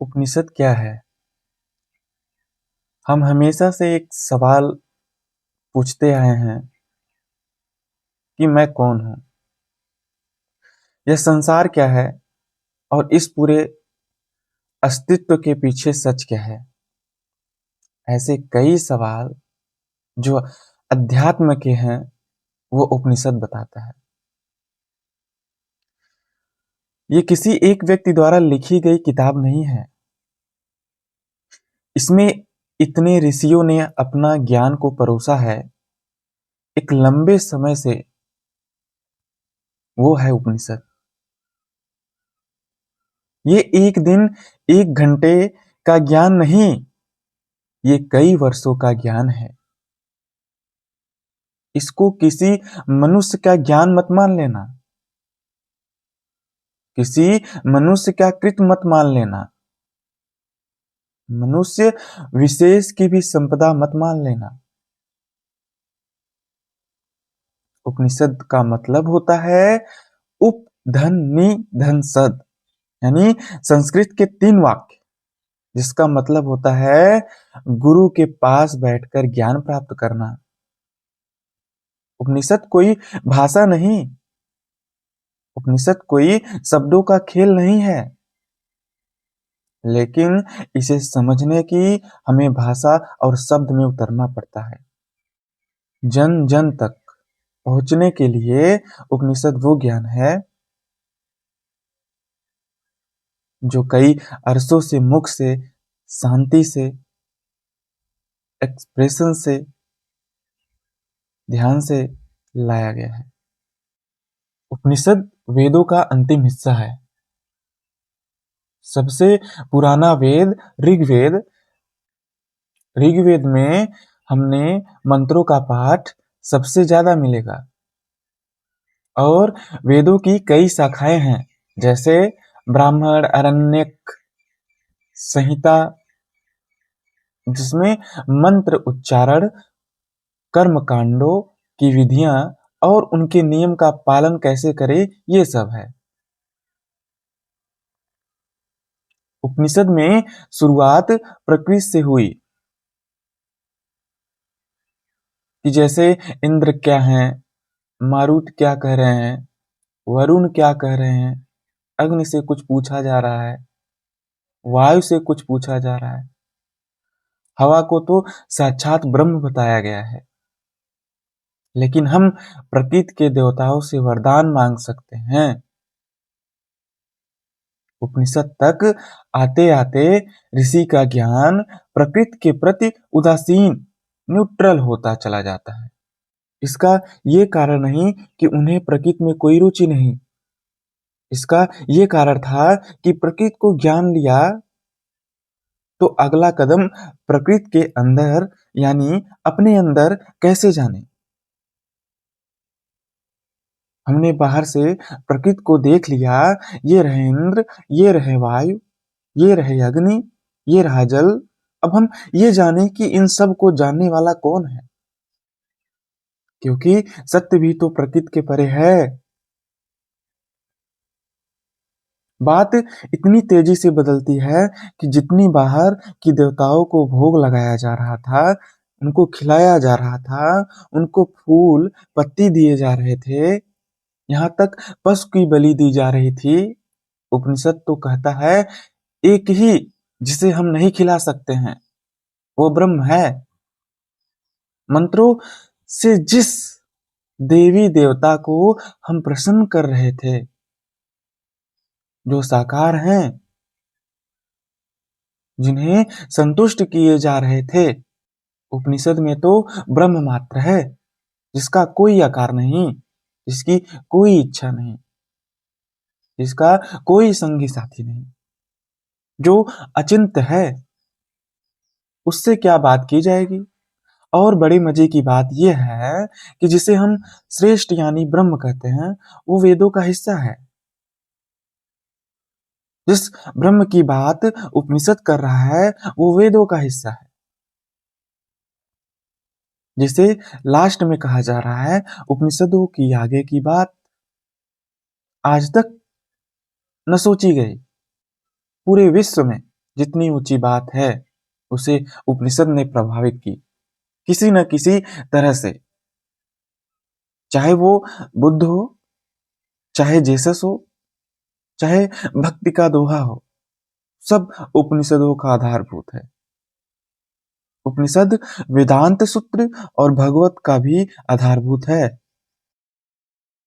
उपनिषद क्या है? हम हमेशा से एक सवाल पूछते आए हैं कि मैं कौन हूं? यह संसार क्या है? और इस पूरे अस्तित्व के पीछे सच क्या है? ऐसे कई सवाल जो अध्यात्म के हैं, वो उपनिषद बताता है। ये किसी एक व्यक्ति द्वारा लिखी गई किताब नहीं है। इसमें इतने ऋषियों ने अपना ज्ञान को परोसा है, एक लंबे समय से। वो है उपनिषद। ये एक दिन, एक घंटे का ज्ञान नहीं, ये कई वर्षों का ज्ञान है। इसको किसी मनुष्य का ज्ञान मत मान लेना, किसी मनुष्य का कृत मत मान लेना, मनुष्य विशेष की भी संपदा मत मान लेना। उपनिषद का मतलब होता है उप धन नि धन सद, यानी संस्कृत के 3 वाक्य, जिसका मतलब होता है गुरु के पास बैठकर ज्ञान प्राप्त करना। उपनिषद कोई भाषा नहीं, उपनिषद कोई शब्दों का खेल नहीं है, लेकिन इसे समझने की हमें भाषा और शब्द में उतरना पड़ता है। जन जन तक पहुंचने के लिए उपनिषद वो ज्ञान है जो कई अरसों से मुख से, शांति से, एक्सप्रेशन से, ध्यान से लाया गया है। उपनिषद वेदों का अंतिम हिस्सा है। सबसे पुराना वेद ऋग्वेद। ऋग्वेद में हमने मंत्रों का पाठ सबसे ज्यादा मिलेगा। और वेदों की कई शाखाएं हैं, जैसे ब्राह्मण, आरण्यक, संहिता, जिसमें मंत्र उच्चारण, कर्म कांडों की विधियां और उनके नियम का पालन कैसे करें, ये सब है। उपनिषद में शुरुआत प्रकृति से हुई कि जैसे इंद्र क्या हैं, मारुत क्या कह रहे हैं, वरुण क्या कह रहे हैं, अग्नि से कुछ पूछा जा रहा है, वायु से कुछ पूछा जा रहा है, हवा को तो साक्षात ब्रह्म बताया गया है। लेकिन हम प्रकृति के देवताओं से वरदान मांग सकते हैं। उपनिषद तक आते आते ऋषि का ज्ञान प्रकृति के प्रति उदासीन, न्यूट्रल होता चला जाता है। इसका ये कारण नहीं कि उन्हें प्रकृति में कोई रुचि नहीं। इसका ये कारण था कि प्रकृति को ज्ञान लिया तो अगला कदम प्रकृति के अंदर, यानी अपने अंदर कैसे जाने। हमने बाहर से प्रकृति को देख लिया, ये रहे इंद्र, ये रहे वायु, ये रहे अग्नि, ये रहा जल। अब हम ये जाने कि इन सब को जानने वाला कौन है, क्योंकि सत्य भी तो प्रकृति के परे है। बात इतनी तेजी से बदलती है कि जितनी बाहर की देवताओं को भोग लगाया जा रहा था, उनको खिलाया जा रहा था, उनको फूल पत्ती दिए जा रहे थे, यहाँ तक पशु की बलि दी जा रही थी, उपनिषद तो कहता है एक ही जिसे हम नहीं खिला सकते हैं, वो ब्रह्म है। मंत्रों से जिस देवी देवता को हम प्रसन्न कर रहे थे, जो साकार हैं, जिन्हें संतुष्ट किए जा रहे थे, उपनिषद में तो ब्रह्म मात्र है, जिसका कोई आकार नहीं, जिसकी कोई इच्छा नहीं, जिसका कोई संगी साथी नहीं, जो अचिंत्य है। उससे क्या बात की जाएगी? और बड़ी मजे की बात यह है कि जिसे हम श्रेष्ठ यानी ब्रह्म कहते हैं, वो वेदों का हिस्सा है। जिस ब्रह्म की बात उपनिषद कर रहा है, वो वेदों का हिस्सा है। जिसे लास्ट में कहा जा रहा है, उपनिषदों की आगे की बात आज तक न सोची गई पूरे विश्व में। जितनी ऊंची बात है उसे उपनिषद ने प्रभावित की किसी न किसी तरह से। चाहे वो बुद्ध हो, चाहे जेसस हो, चाहे भक्ति का दोहा हो, सब उपनिषदों का आधारभूत है। उपनिषद वेदांत सूत्र और भगवत का भी आधारभूत है।